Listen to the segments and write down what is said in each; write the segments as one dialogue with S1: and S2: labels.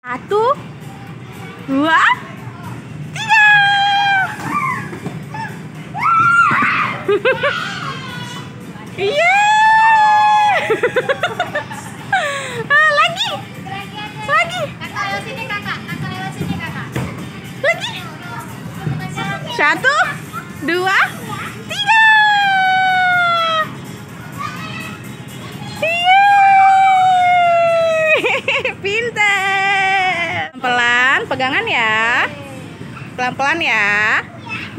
S1: Satu, dua, tiga. Yeay. Lagi. Lagi.
S2: Kakak lewat sini, kakak. Kakak lewat sini, kakak.
S1: Lagi. Satu, dua, tiga. Yeay. Pintar. Pelan, pegangan ya. Pelan-pelan ya.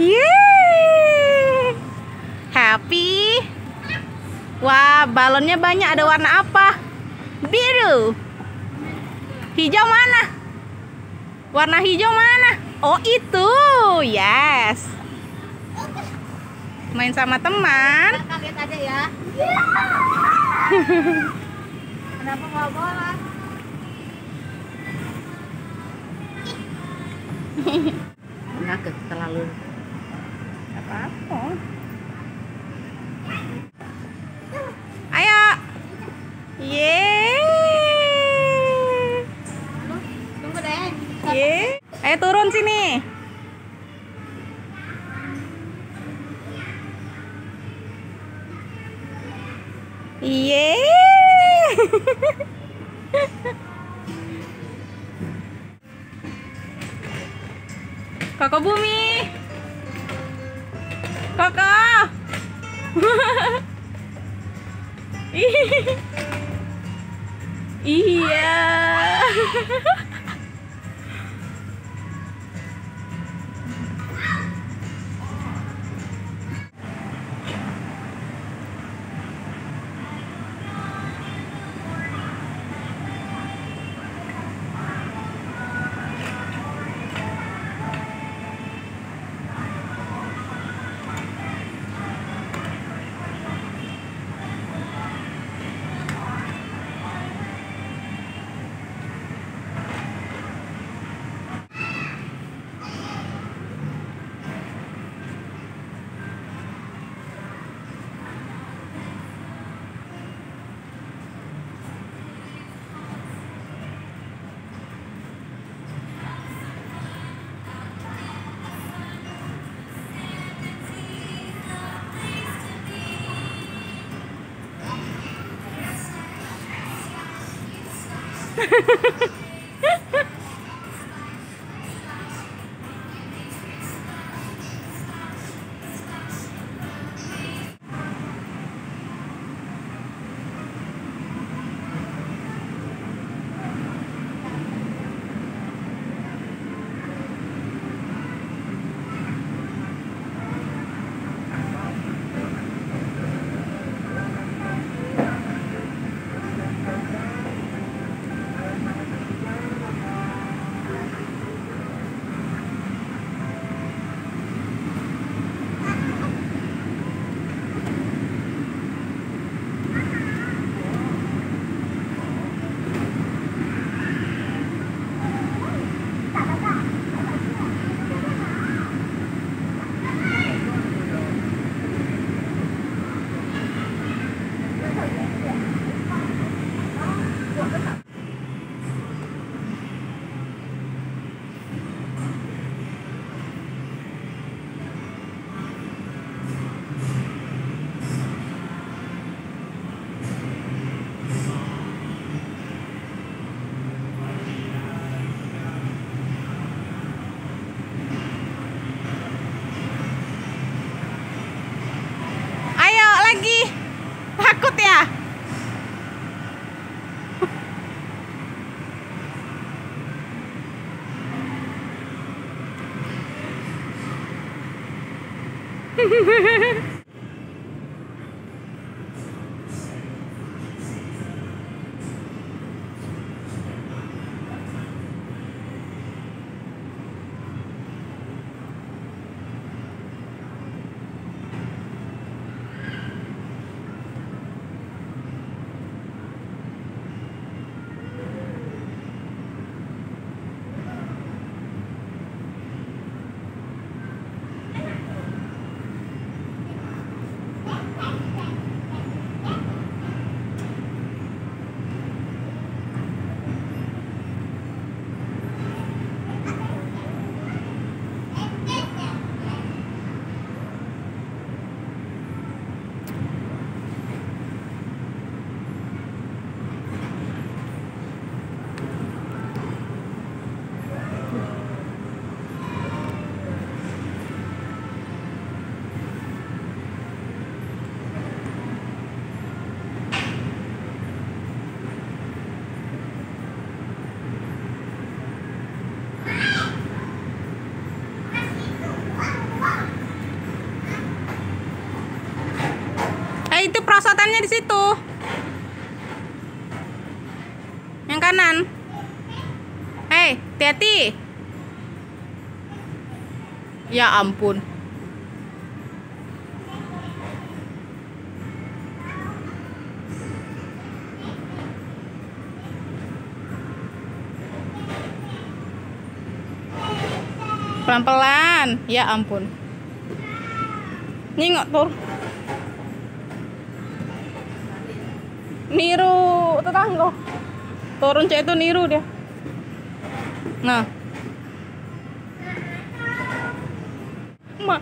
S1: Yeay. Happy. Wah, balonnya banyak. Ada warna apa? Biru. Hijau mana? Warna hijau mana? Oh, itu. Yes. Main sama teman.
S2: Kakak lihat aja ya. Kenapa nggak bola?
S1: Nggak terlalu apa-apa. Ayo. Yeay.
S2: Tunggu deh.
S1: Yeay. Ayo turun sini. Yeay. Koko Bumi. Koko. Iya. Ayo lagi. Takut ya? Yang kanan. Hei, hati-hati. Ya ampun. Pelan-pelan. Ya ampun. Nyingok tur. Niru tetangga. Turun cek itu niru dia. Nah. Ma.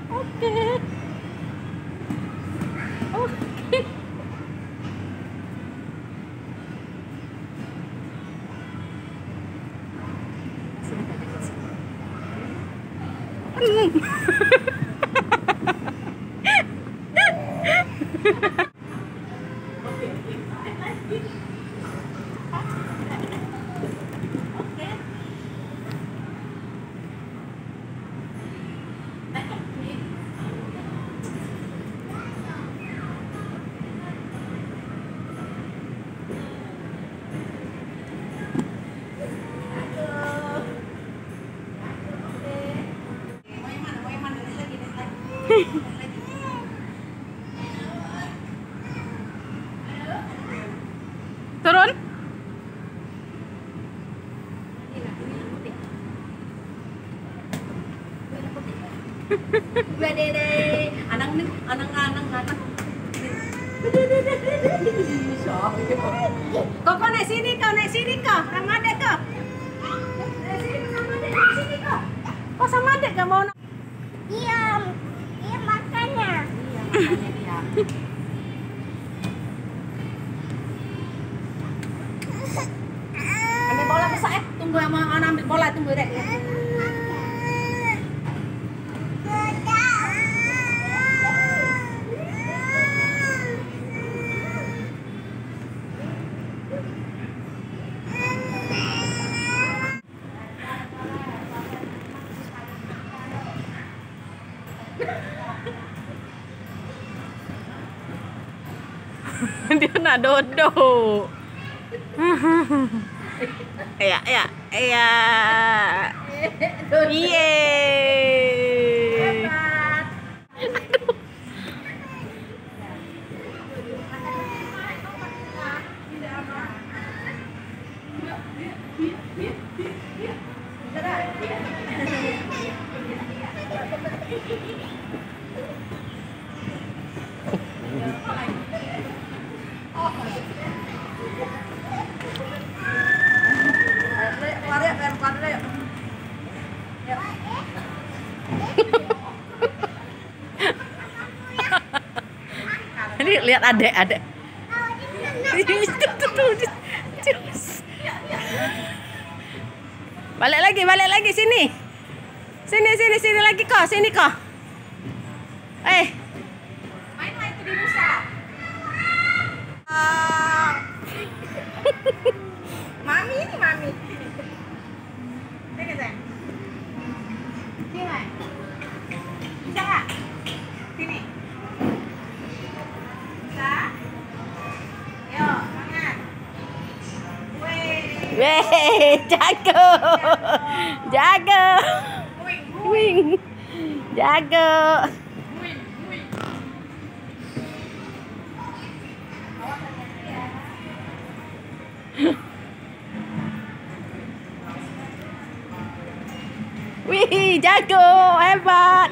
S1: Oke. Oke. Turun.
S2: Kau naik sini kau. Sama adek kau. Naik sini sama adek, naik sini kau. Kau sama adek kau mau? Diam. Dia makannya. Iya, makannya dia. Ambil bola besar tunggu sama anak ambil bola tunggu dek.
S1: Dia nak dodok. Ya. Yeay. Ini lihat adek. Balik lagi sini. Sini lagi kok, sini kok.
S2: Main itu di Nusa. Mami. Sini sayang. Sini. Bisa nggak? Sini. Bisa? Yo, semangat.
S1: Weh, jago. Wing. Jago. Wih, jago, hebat.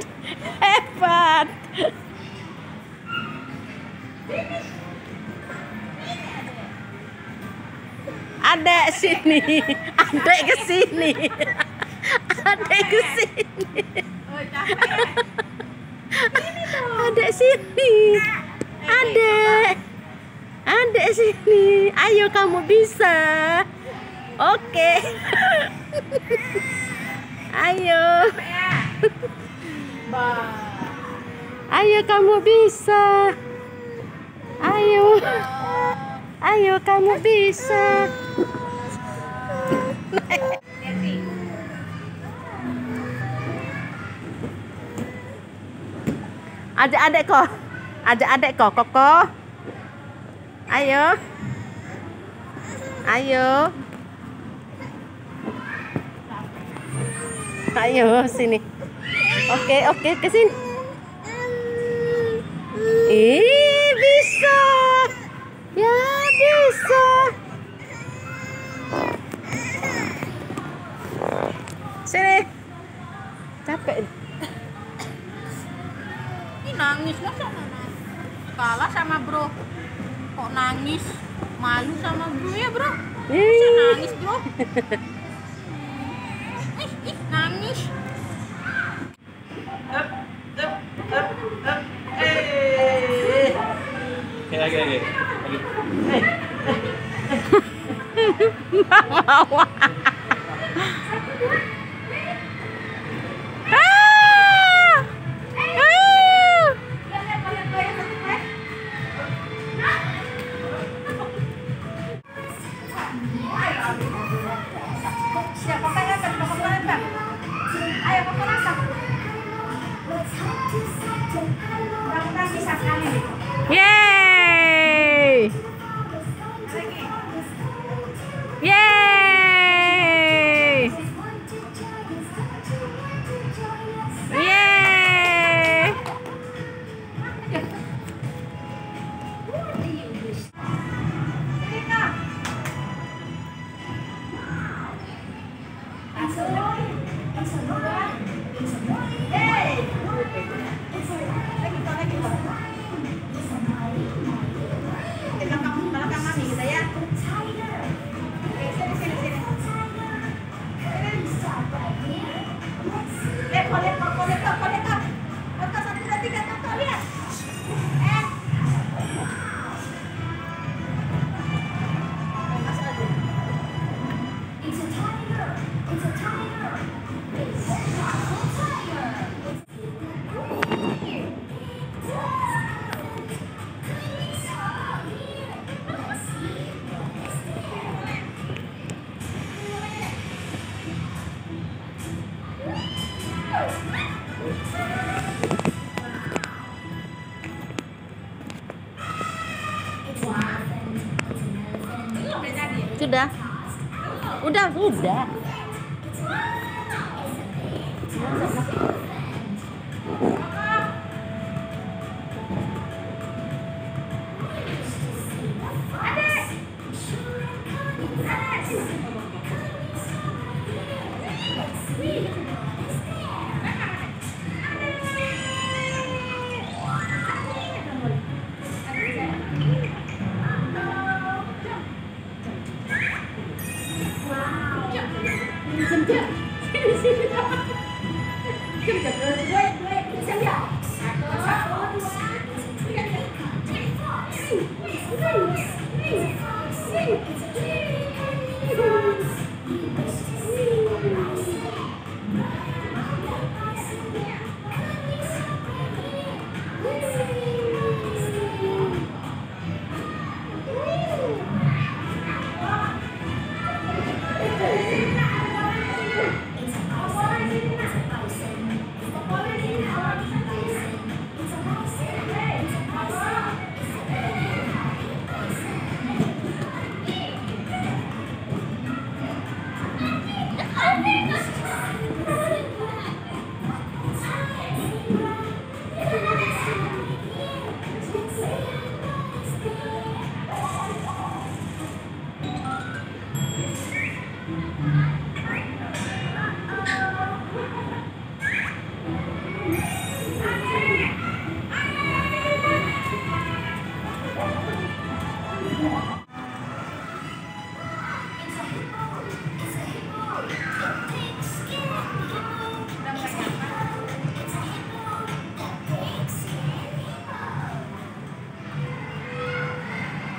S1: Adek sini, adek ke sini. Adek sini. Adek sini. Ayo kamu bisa. Oke. Ayo. Ayo kamu bisa. Ayo kamu bisa. Ajak adek kok. Ajak adek kok, Koko. Ayo. Ayo. Ayo sini. Oke, ke sini. Ih, bisa. Ya, bisa. Sini. Capek.
S2: Ini nangis masa mana? Kalah sama bro. Kok nangis? Malu sama bro ya bro? Masa nangis bro? Nangis.
S3: Lagi.
S1: Bawa. Yeay! Yeay! Yeay! Sudah. Udah.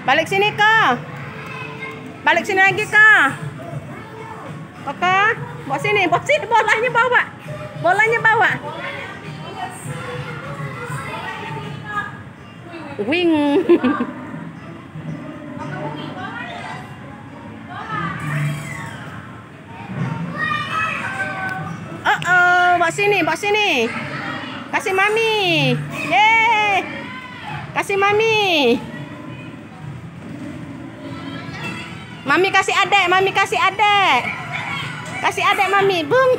S1: Balik sini, Kak. Balik sini lagi, Kak. Oke, bawa sini, bolanya bawa. Bolanya bawa. Wing. Bawa sini. Kasih mami. Yeay. Kasih mami. Mami kasih adek, mami kasih adek. Kasih adek mami. Bung.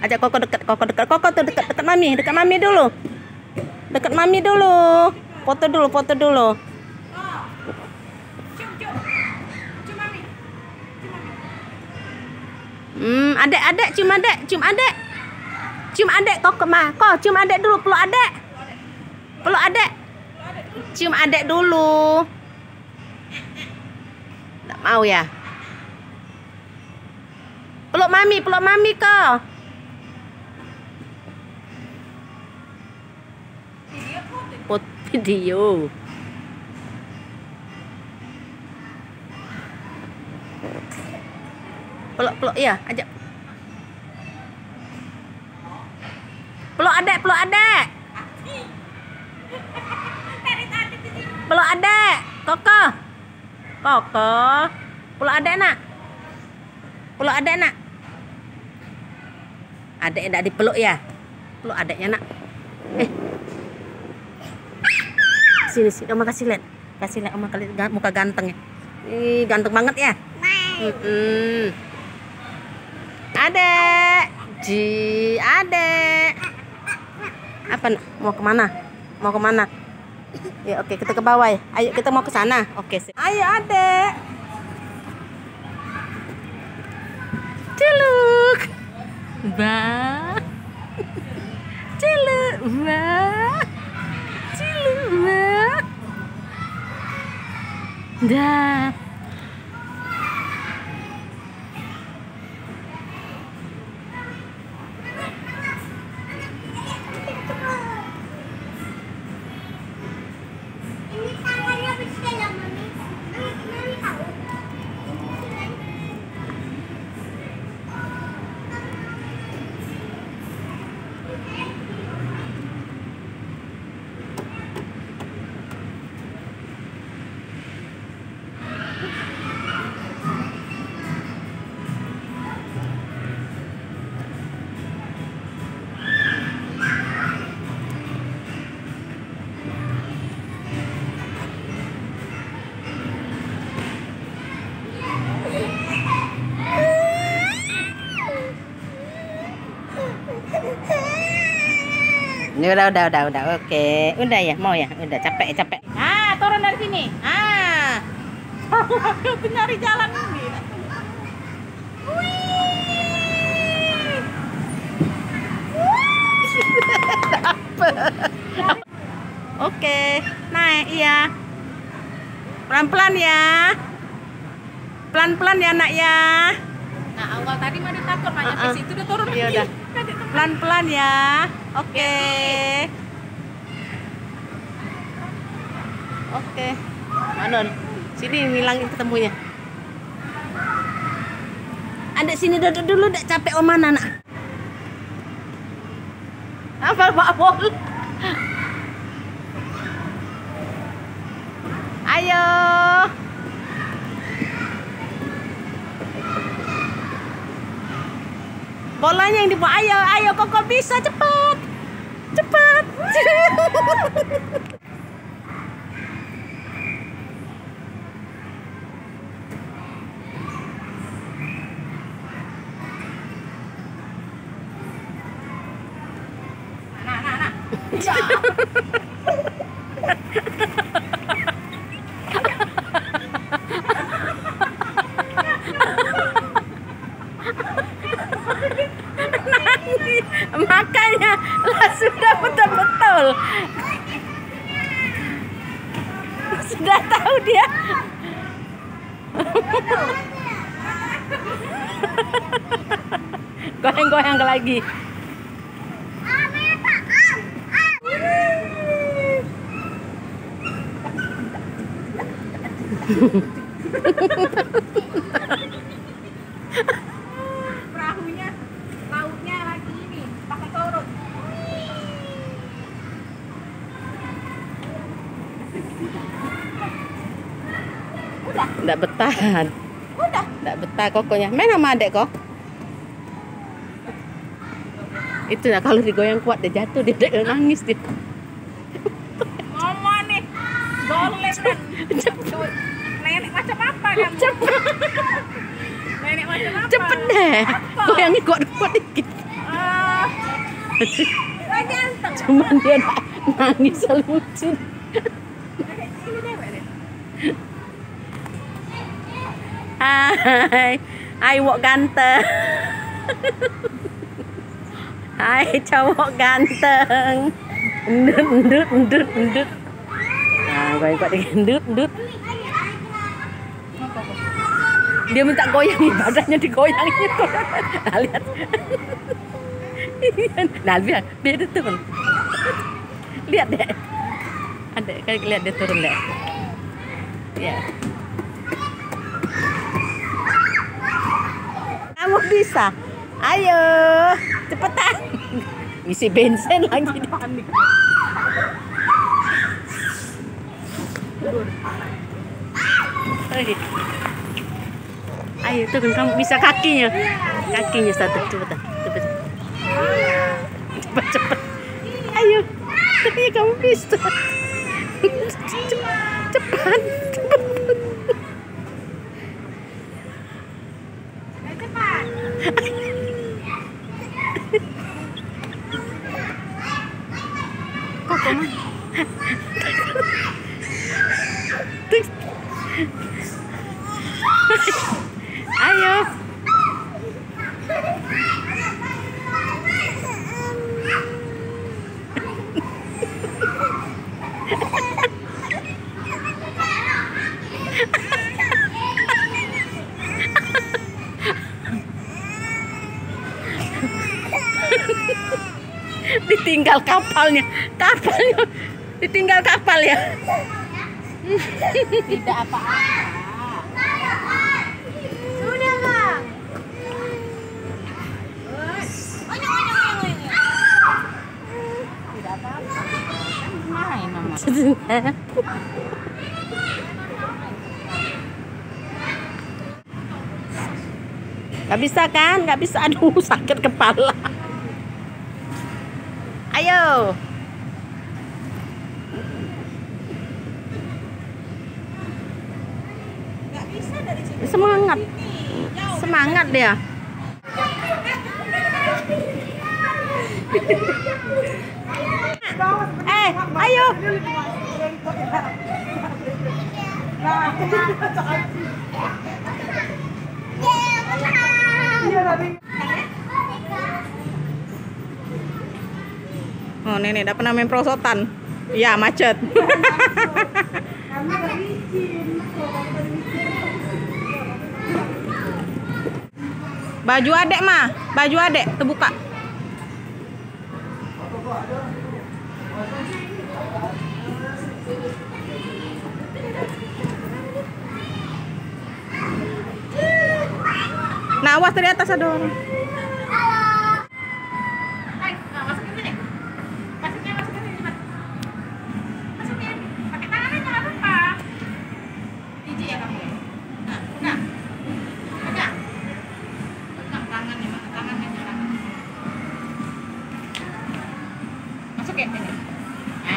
S1: Ajak Koko dekat, Koko dekat. Koko tuh dekat mami, dekat mami dulu. Dekat mami dulu. Foto dulu, foto dulu. Adek, cium adek, cium adek. Cium adek Koko mah. Kok cium adek dulu, peluk adek. Peluk adek. Cium adek dulu. Enggak mau ya? Peluk mami kok. Video. Peluk ya, ajak. Peluk adek. Peluk adek. Koko. Peluk adek nak. Adek enggak dipeluk ya? Peluk adeknya nak. Sini, Oma kasih lihat. Oma lihat muka ganteng ya. Ih, ganteng banget ya. Adek. Adek. Apa nak? Mau kemana? Ya oke, kita ke bawah ya. Ayo kita mau ke sana. Oke. Ayo adek. Celuk. Bah. Celuk. Bah. Celuk. Bah. Dah. Ini udah, oke. Udah ya, mau ya? Udah, capek. Turun dari sini. Aku nyari jalan ini. Oke, naik iya. Pelan-pelan ya. Pelan-pelan ya, Nak ya. Nah, awal tadi mah takut, makanya situ udah turun. Iya udah. Pelan-pelan ya. Oke. Manon, sini ngilangin ketemunya. Adek sini duduk dulu, dek capek Oma Nana. Apa Bol? Ayo. Bolanya yang dibawa. Ayo Koko bisa, cepat. Makanya lah sudah betul-betul sudah tahu dia. Goyang-goyang lagi.
S2: Perahunya, lautnya lagi ini, pakai turun.
S1: Udah. Nggak bertahan.
S2: Udah.
S1: Tak betah kokonya. Main sama adek kok. Itu ya kalau digoyang kuat dia jatuh, dia nangis dia.
S2: Mama nih. Goles kan. Nenek macam apa kamu? Nenek macam apa?
S1: Cepet deh. Goyangnya kuat-kuat dikit.
S2: Ganteng.
S1: Cuman dia nangis lucu. Hai wok ganteng. Hai cowok ganteng. Endut. Nah, goyang kuat dikit. Endut. Dia minta goyang, badannya digoyangin. Nah, lihat. Nah, biar dia turun. Lihat deh. Adek, lihat dia turun deh. Ya. Kamu bisa. Ayo, cepetan. Isi bensin lagi. Panik. Ayo turun, kamu bisa kakinya. Kakinya satu, cepetan. Cepet. Ayo, kamu bisa. Cepat. Ayo. Ditinggal kapalnya ditinggal kapal ya.
S2: Tidak apa-apa. Sudah bang. Tidak apa-apa. Main mama.
S1: Gak bisa kan? Gak bisa. Aduh, sakit kepala. Ayo.
S2: Nggak bisa dari sini.
S1: Semangat dia. Ayo. Oh, nenek udah pernah main perosotan. Ya, macet. Baju adek mah, baju adek terbuka. Nah, awas dari atas ada orang.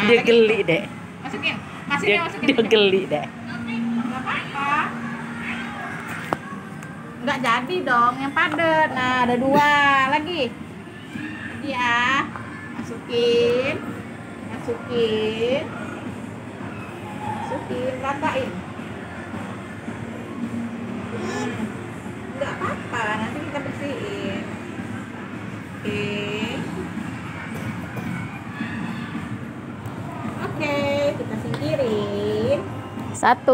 S1: Dia geli deh.
S2: Masukin.
S1: Dia geli deh.
S2: Nggak apa-apa. Nggak jadi dong, yang padat. Nah, ada 2 lagi. Lagi ya. Masukin, ratain. Nggak apa-apa, nanti kita bersihin. Oke, kita singkirin.
S1: 1,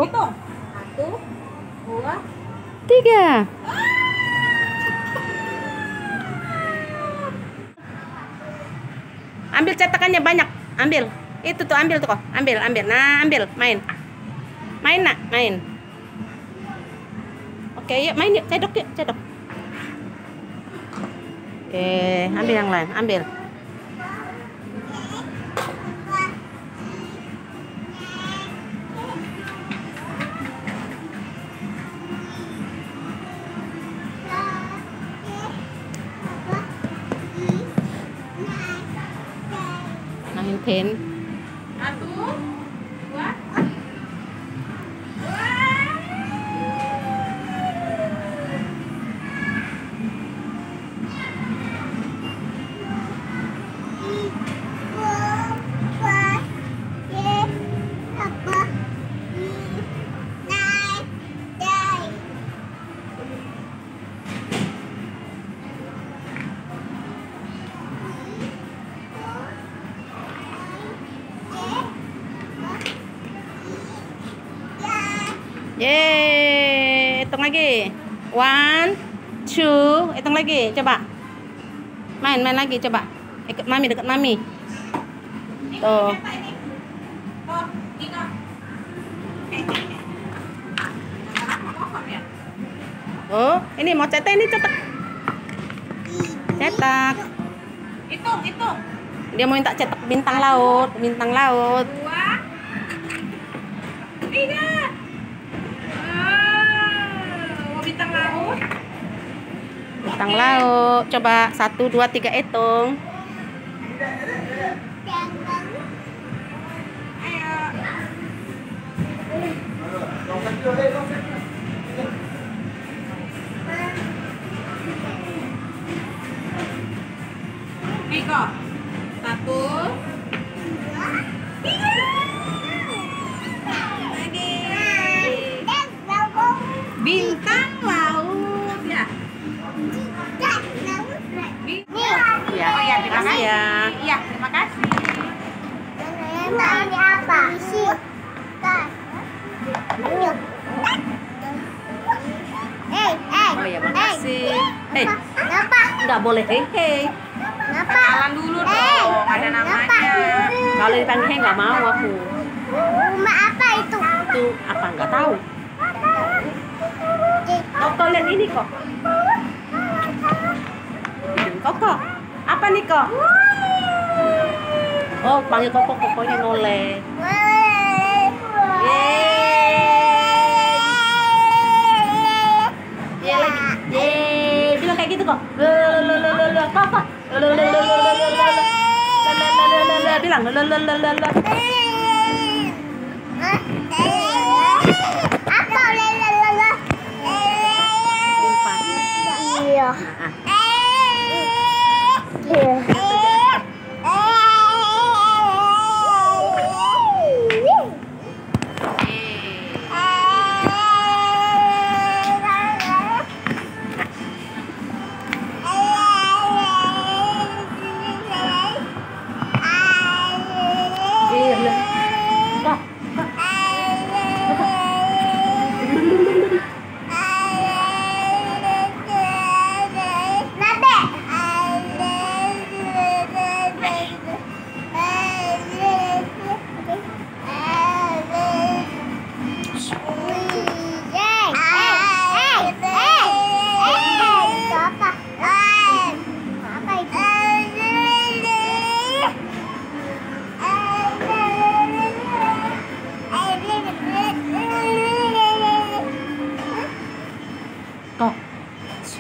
S2: Hitung. 1, 2,
S1: 3. Ambil cetakannya banyak. Ambil. Itu tuh ambil tuh kok. Ambil. Nah, ambil. Main. Nak. Oke, yuk main yuk. Cedok. Oke, ambil yang lain. Ambil. Ken.
S2: 1, 2.
S1: Yeay, hitung lagi. 1, 2, hitung lagi, coba. Main lagi, coba. Ikut mami, dekat mami. Tuh. Oh, ini mau cetak, ini cetak. Cetak.
S2: Hitung.
S1: Dia mau minta cetak bintang laut,
S2: 2, 3. Mau bintang laut.
S1: Bintang laut. Coba 1, 2, 3 hitung.
S2: Niko. 1, 2, 3. Lagi. Bintang laut ya.
S1: Ya.
S2: Oh ya, terima kasih.
S1: Ya.
S2: Iya, terima kasih.
S3: Ini apa?
S1: Oh ya, makasih. Hei,
S3: Kenapa?
S1: nggak boleh hei.
S3: Kenapa?
S2: Kenalan dulu dong, ada namanya.
S1: Kalau dipanggil hei nggak mau aku.
S3: Rumah apa itu?
S1: Itu apa nggak tahu. Kok lihat ini kok. Koko. Apa nih kok? Oh, panggil Koko, Kokonya noleh. Yeay lagi. Yeay, bilang kayak gitu kok. Koko. Bilang
S3: Apa? Iya.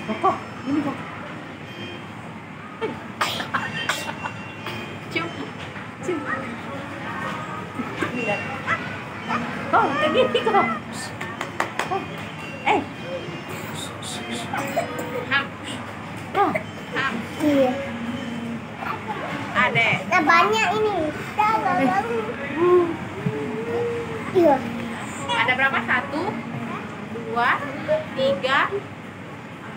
S1: Koko, ini kok. Cium. Lihat. Kok, kayak gini kok. Kok.
S3: Iya.
S2: Adek.
S3: Nah, banyak ini. Iya.
S2: Ada berapa? 1, 2, 3,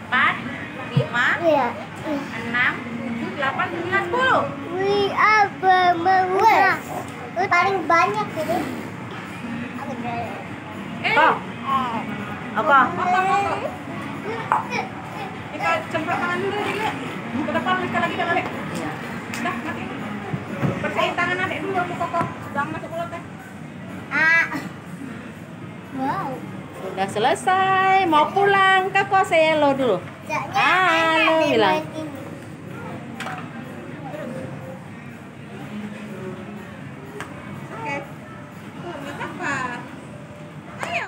S2: 4, 5,
S3: Iya.
S2: 6, 7, 8, 9, 10.
S3: Wih, apa mau? Paling banyak ini.
S1: Kok. Kok.
S2: Kita semprot tangan dulu Dek. Ke depan lagi dah balik. Dah, mati. Bersihin tangan Adek dulu sama Koko. Sedang masuk mulut teh.
S3: Wow.
S1: Sudah selesai, mau pulang. Koko saya lo dulu. Halo, bilang.
S2: Oke. Buat apa? Ayo.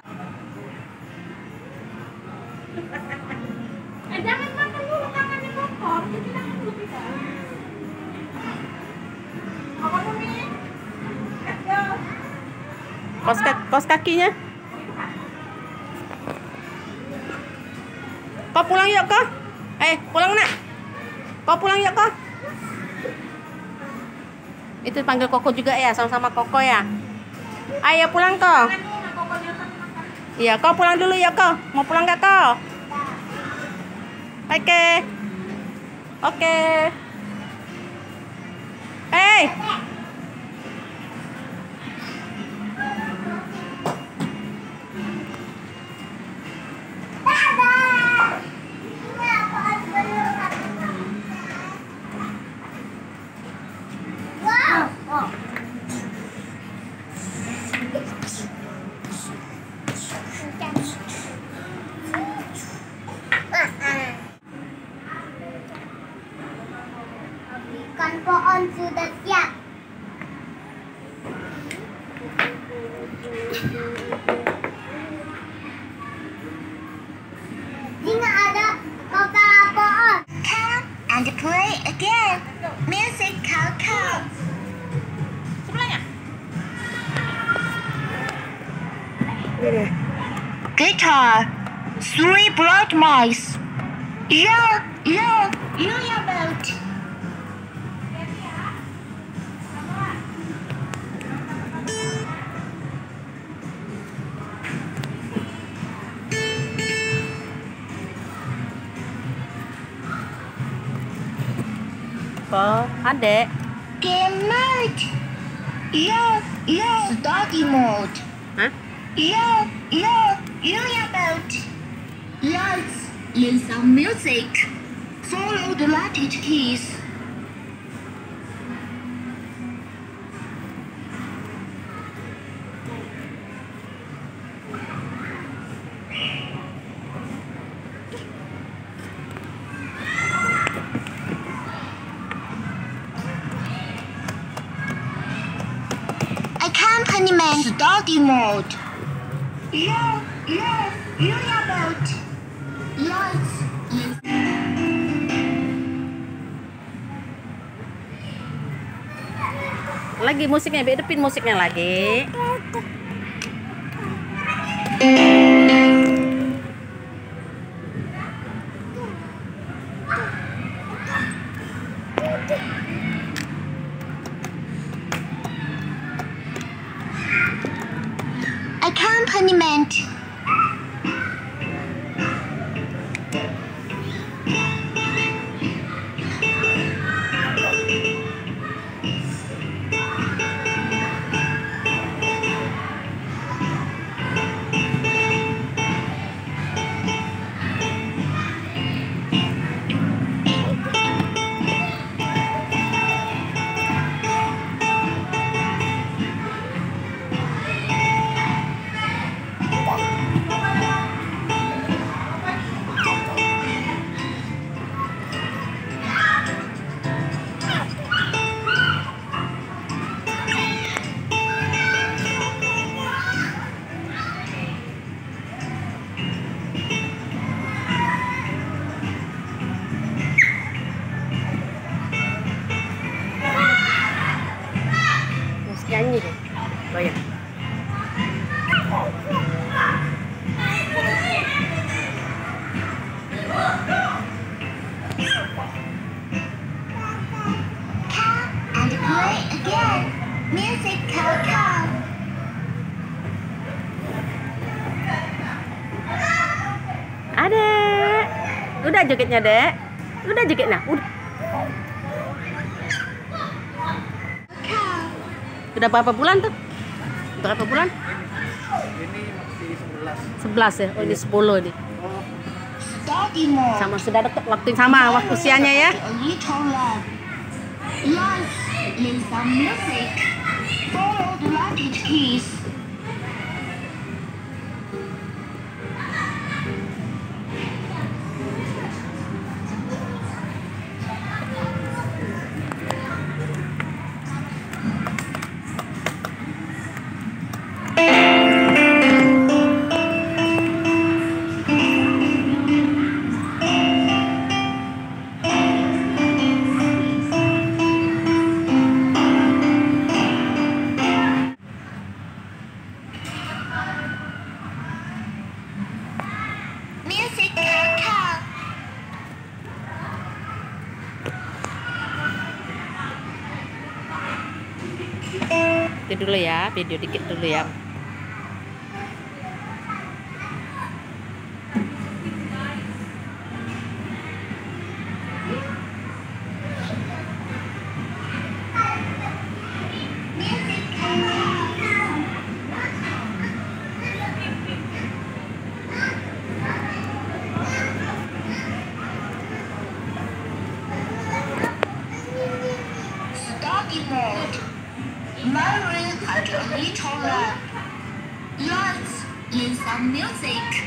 S2: Jangan makan dulu, tangannya kotor. Cuci tangan dulu kita. Apa tuh, Mi?
S1: Kos kakinya. Kau pulang yuk kau. Pulang nak. Kau pulang yuk kau. Itu panggil Koko juga ya, sama-sama Koko ya. Ayo pulang kau. Iya, kau pulang dulu ya kau. Mau pulang gak kau? Oke. Oke.
S3: Ikan pohon sudah siap. Singa ada kepala pohon. Come and play again. Music cow.
S1: Sebelahnya.
S3: Guitar. 3 bright mice. Yeah, boat.
S1: Kok, adek?
S3: Game mode. Yeah. Study mode.
S1: Hah?
S3: Yeah, boat. Let's play some music. Follow the latitude keys. Accompaniment study mode. Yeah, boat. Lights.
S1: Lagi musiknya, hidupin musiknya lagi.
S3: Accompaniment.
S1: Nyanyi deh. Goyang.
S3: And play again. Music cow.
S1: Adek. Udah jogetnya, Dek. Udah joget nah. Udah berapa bulan tuh? Berapa bulan?
S4: Ini masih 11.
S1: 11 ya? Oh ini 10 nih.
S3: Study mode.
S1: Sama sudah deket waktu sama waktu usianya ya.
S3: A little love. Let's play some music. Follow the latitude keys.
S1: Nanti dulu ya, video dikit dulu ya.
S3: Study mode. Mary had a little lamp. Lights in some music.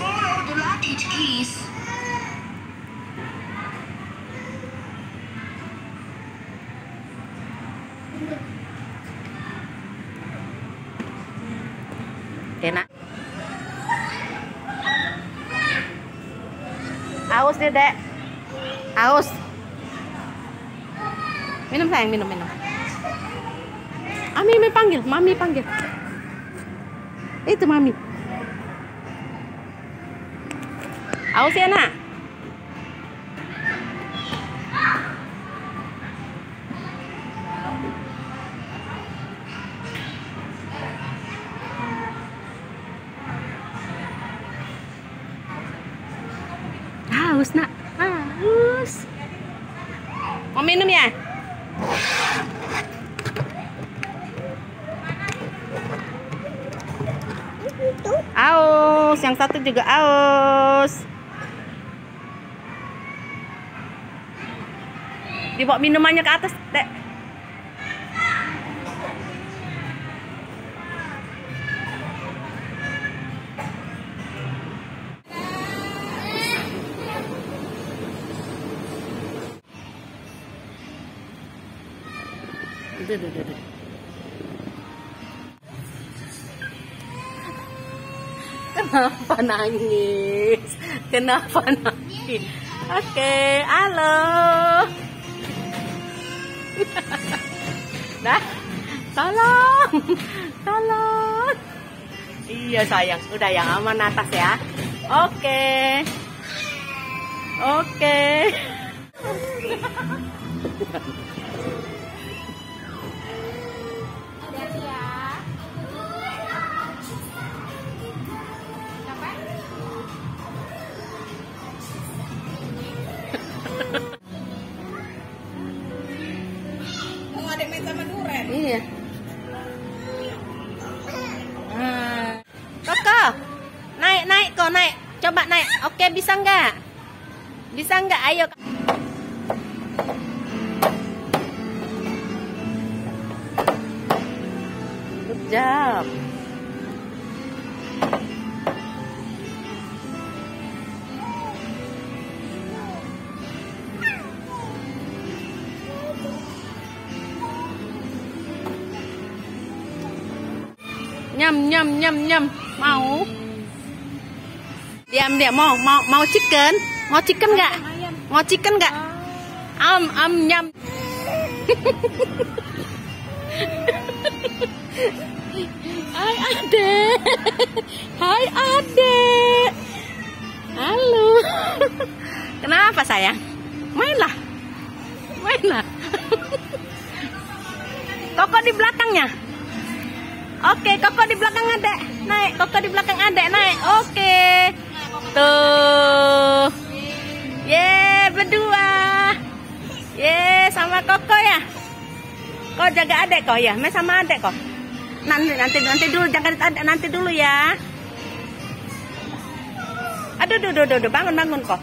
S3: Follow the lighted keys.
S1: Enak. Aus dia, Dek. Aus. Minum sayang, minum. Mami panggil, Mami panggil. Itu Mami. Aus ya, Nak. Haus, Nak. Haus. Mau minum ya? Aus, yang satu juga aus. Dibawa minumannya ke atas, Dek. Duh. Kenapa nangis? Kenapa nangis? Oke, halo. Dah, tolong. Iya sayang, udah yang aman atas ya. Oke. Iya. Koko, naik kok naik. Coba naik. Oke, bisa nggak? Ayo. Good job. Nyam. Mau? Diam. Mau chicken? Mau chicken nggak? Nyam. Hai adek. Halo. Kenapa sayang? Mainlah. Koko di belakangnya. Oke, Koko di belakang adek. Naik. Oke. Tuh. Berdua. Sama Koko ya. Kau jaga adek kau ya. Main sama adek kau. Nanti dulu, jaga adek nanti dulu ya. Aduh, bangun kok.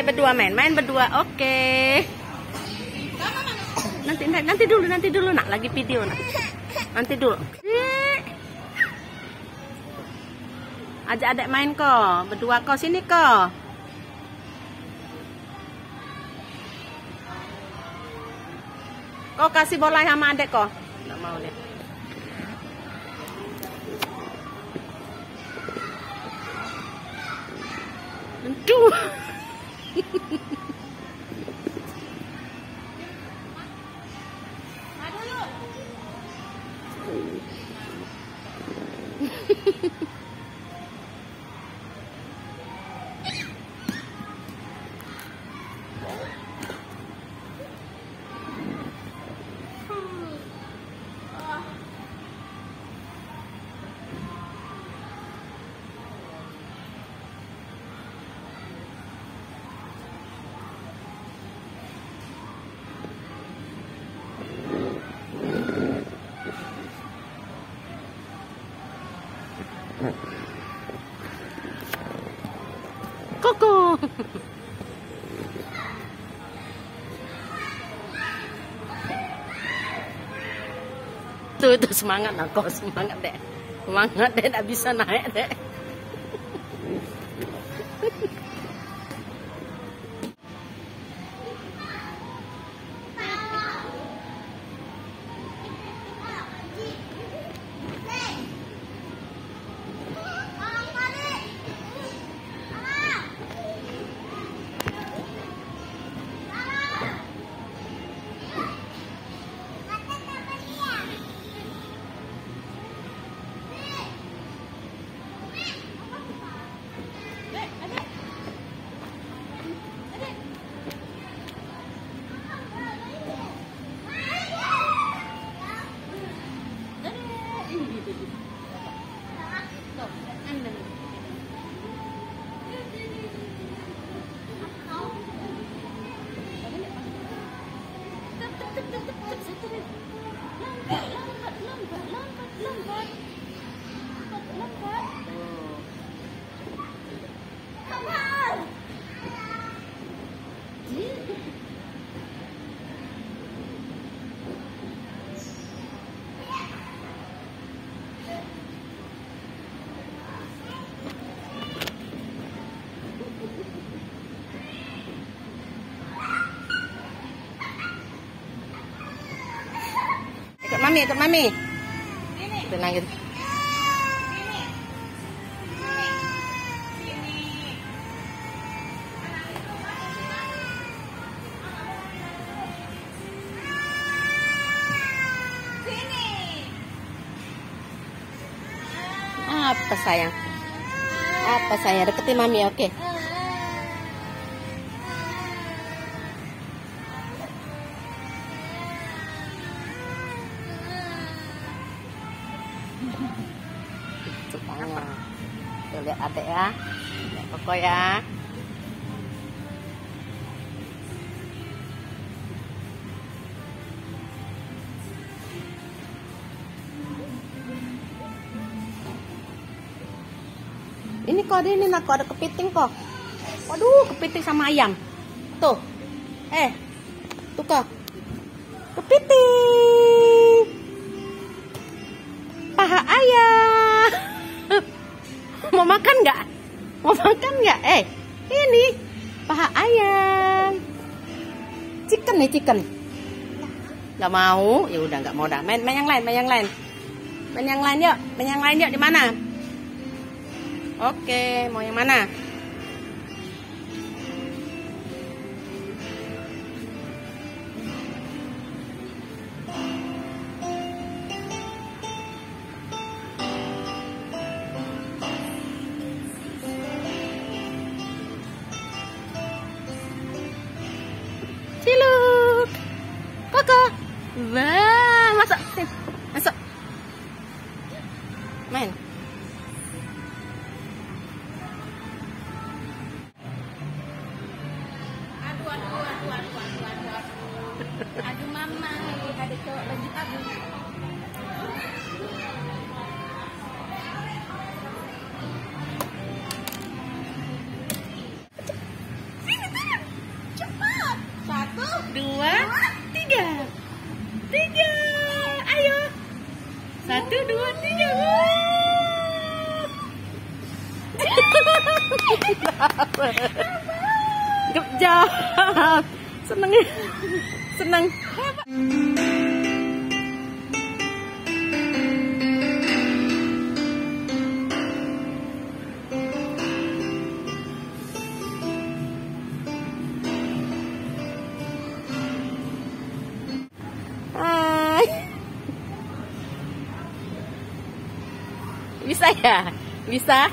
S1: Berdua main berdua. Oke. Nanti dulu nak, lagi video nak. Nanti dulu. Ajak adek main kok, berdua kok, sini kok. Kok kasih bola sama adek kok. Nggak mau deh. Aduh. Koko. Tuh semangat Nako, semangat dek. Semangat dek, tak bisa naik dek. Ikut mami. Tenang gitu. Apa sayang? Apa sayang? Deketin mami, oke? Tuh lihat adek ya, lihat Koko ya. Ini kok ini nak ada kepiting kok. Waduh, kepiting sama ayam. Tuh, tuh kok, kepiting, paha ayam. Mau makan nggak? Mau makan nggak? Ini paha ayam. Chicken nih, chicken. Nggak mau? Ya udah nggak mau dah. Main yang lain, main yang lain. Main yang lain yuk, main yang lain yuk. Di mana? Oke, mau yang mana? Ciluk, Koko, wah, masuk, masuk, main.
S2: Aduh mama, ada cowok lanjut aduh. Cepat. 1,
S1: 2, 3. 3. Ayo. 1, 2, 3. Good job. Seneng ya. Seneng. Hai. Bisa ya? Bisa?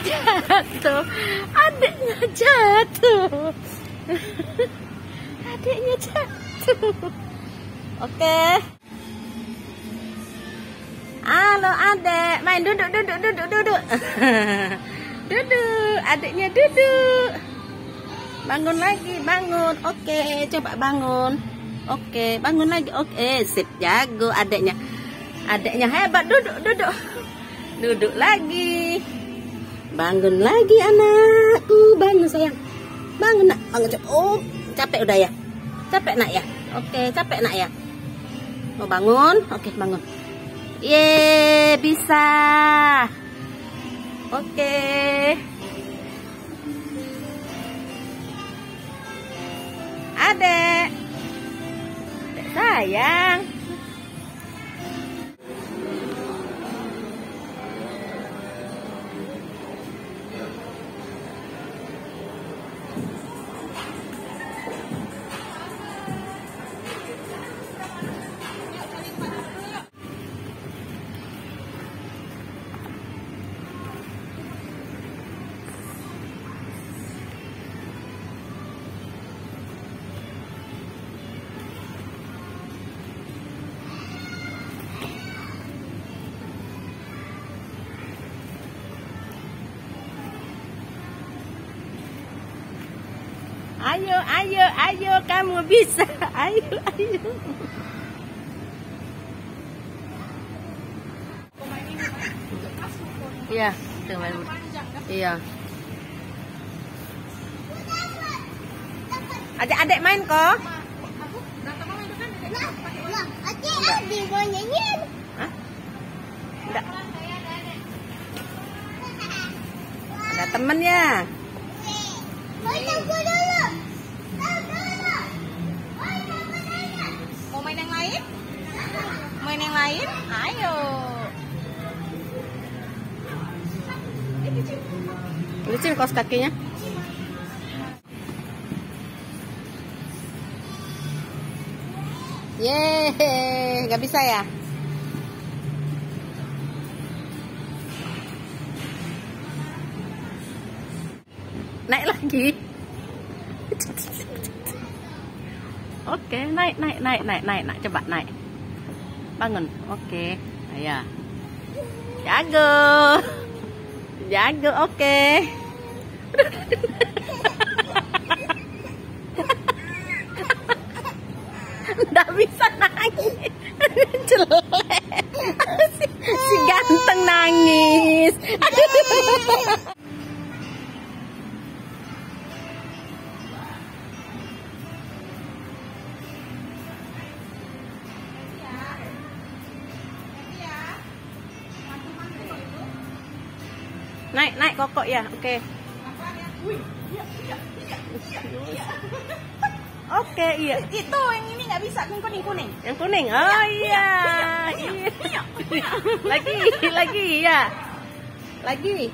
S1: Jatuh, adiknya jatuh, adiknya jatuh. Oke, halo adek, main duduk, duduk, adiknya duduk. Bangun lagi, bangun. Oke, coba bangun. Oke, bangun lagi. Oke, sip, jago adeknya. Adeknya hebat. Duduk, duduk. Duduk lagi. Bangun lagi anakku. Bangun sayang. Bangun nak, bangun coba. Oh, capek udah ya? Capek nak ya? Oke, capek nak ya? Mau bangun? Oke, bangun. Yeay, bisa. Oke. Adek. Adek sayang. Ayo, ayo, ayo, kamu bisa. Ayo, ayo. Iya, iya. Adik-adik main kok.
S2: Adik mau nyanyiin.
S1: Hah? Enggak. Ada temennya.
S2: Mau main yang lain? Main yang lain? Ayo.
S1: Licin kaos kakinya. Yeay, nggak bisa ya? Naik lagi. Oke, naik. Coba naik. Bangun. Oke. Ayo. Jago, oke. Nggak bisa nangis. Jelek. Si ganteng nangis. Naik kokok ya, oke. Oke, iya.
S2: Itu yang ini nggak bisa, yang kuning.
S1: Yang kuning, oh iya. Lagi, ya. Lagi.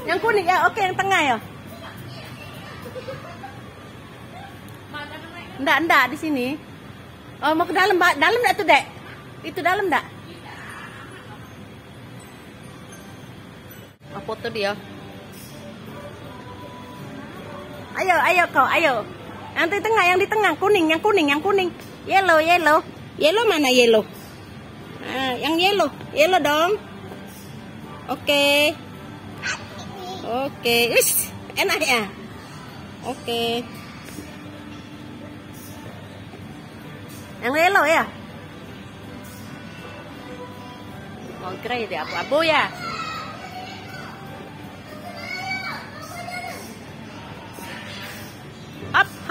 S1: Yang kuning ya, oke, yang tengah ya. Enggak di sini. Oh, mau ke dalam, dalam enggak tuh, Dek? Itu dalam enggak? Oh, foto dia. Ayo kau, ayo. Yang di tengah, kuning. Yellow. Yellow mana yellow? Nah, yang yellow dong. Oke. Ish, enak ya? Oke. Yang yellow ya? Mau kira dia abu-abu ya?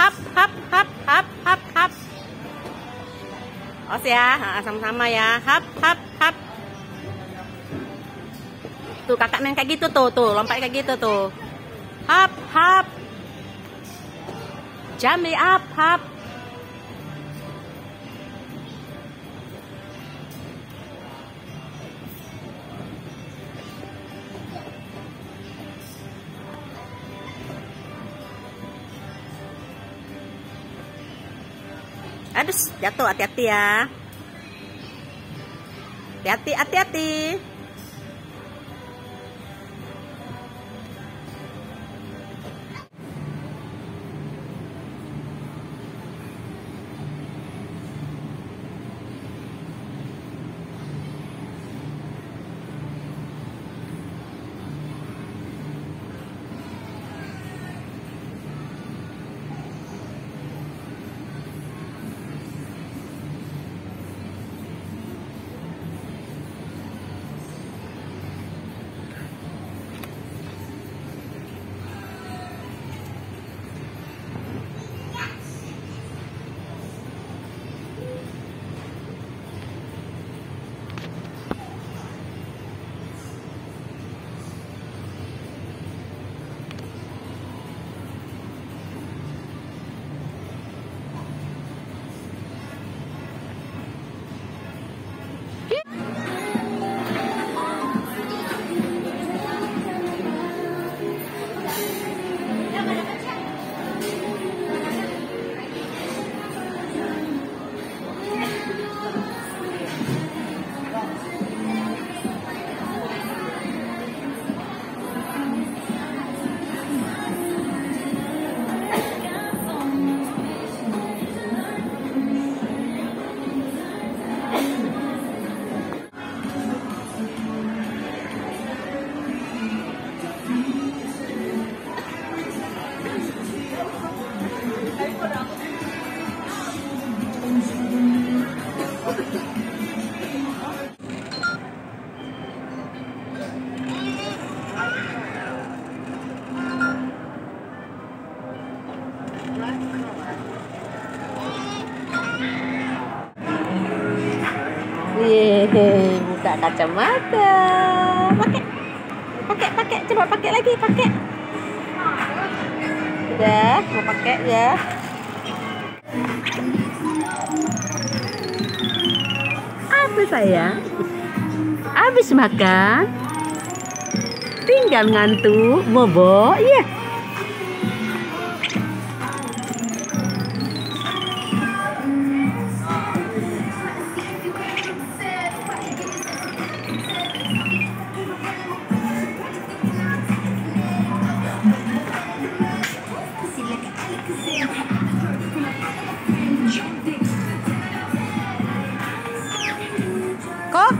S1: Hap. Os ya, sama-sama ya. Hap. Tuh kakak main kayak gitu tuh, lompat kayak gitu tuh. Hap. Jump up, hap. Aduh, jatuh, hati-hati ya. Hati-hati. Yeay, buka kacamata. Pakai, coba pakai lagi, pakai. Udah, mau pakai ya. Apa sayang? Habis makan? Tinggal ngantuk, bobo, iya. Kok?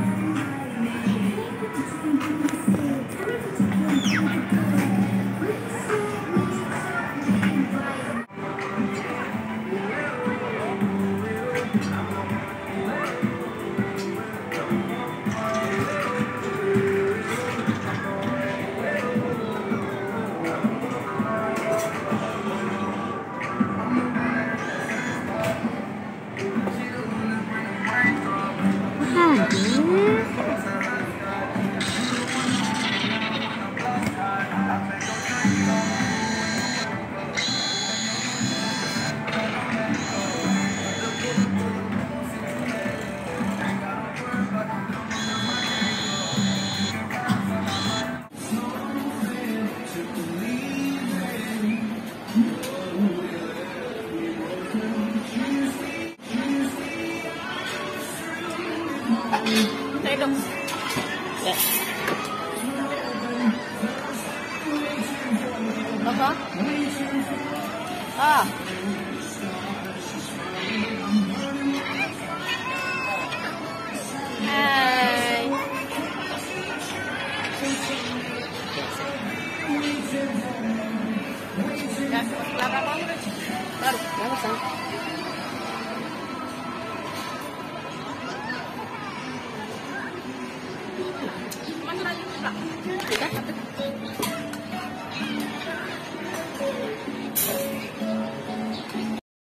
S1: Saya dong. Ya. Apa? Ah. Hai. Ya, apa? Baru, ya usah. Mana lagi?